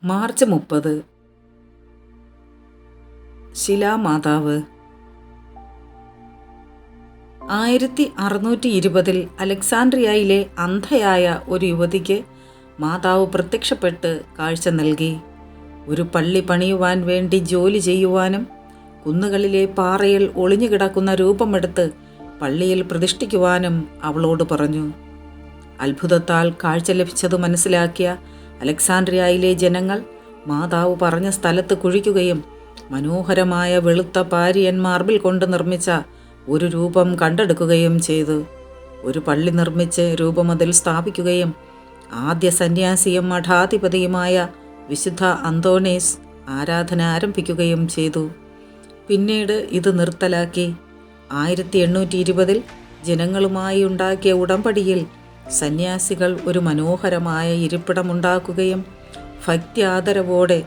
March 30 ശിലാമാതാവ്. 1620 അലക്സാണ്ട്രിയയിലെ അന്ധയായ ഒരു യുവതിക്ക് മാതാവ് പ്രത്യക്ഷപ്പെട്ട് കാഴ്ച നൽകി. ഒരു പള്ളി പണിയുവാൻ വേണ്ടി ജോലി ചെയ്യുവാനും കുന്നുകളിലെ പാറയിൽ ഒളിഞ്ഞുകിടക്കുന്ന രൂപമെടുത്ത് പള്ളിയിൽ പ്രതിഷ്ഠിക്കുവാനും അവളോട് പറഞ്ഞു. അത്ഭുതത്താൽ കാഴ്ച ലഭിച്ചത് മനസ്സിലാക്കിയ അലക്സാണ്ട്രിയയിലെ ജനങ്ങൾ മാതാവ് പറഞ്ഞ സ്ഥലത്ത് കുഴിക്കുകയും മനോഹരമായ വെളുത്ത പാരിയൻ മാർബിൾ കൊണ്ട് നിർമ്മിച്ച ഒരു രൂപം കണ്ടെടുക്കുകയും ചെയ്തു. ഒരു പള്ളി നിർമ്മിച്ച് രൂപം അതിൽ സ്ഥാപിക്കുകയും ആദ്യ സന്യാസിയും മഠാധിപതിയുമായ വിശുദ്ധ അന്തോണീസ് ആരാധന ആരംഭിക്കുകയും ചെയ്തു. പിന്നീട് ഇത് നിർത്തലാക്കി. 1820 ജനങ്ങളുമായി ഉണ്ടാക്കിയ ഉടമ്പടിയിൽ സന്യാസികൾ ഒരു മനോഹരമായ ഇരിപ്പിടമുണ്ടാക്കുകയും ഭക്തി ആദരവോടെ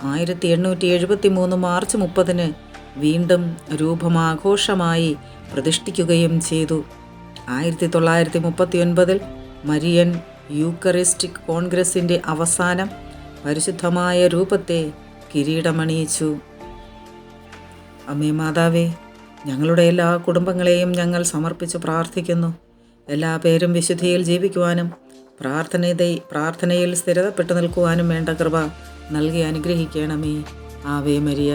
1873 മാർച്ച് 30 വീണ്ടും രൂപമാഘോഷമായി പ്രതിഷ്ഠിക്കുകയും ചെയ്തു. 1939 മരിയൻ യൂക്കറിസ്റ്റിക് കോൺഗ്രസിൻ്റെ അവസാനം പരിശുദ്ധമായ രൂപത്തെ കിരീടമണിയിച്ചു. അമ്മേ മാതാവേ, ഞങ്ങളുടെ എല്ലാ കുടുംബങ്ങളെയും ഞങ്ങൾ സമർപ്പിച്ച് പ്രാർത്ഥിക്കുന്നു. എല്ലാ പേരും വിശുദ്ധിയിൽ ജീവിക്കുവാനും പ്രാർത്ഥനയിൽ സ്ഥിരതപ്പെട്ടു നിൽക്കുവാനും വേണ്ട കൃപ നൽകി അനുഗ്രഹിക്കണമേ. Ave Maria.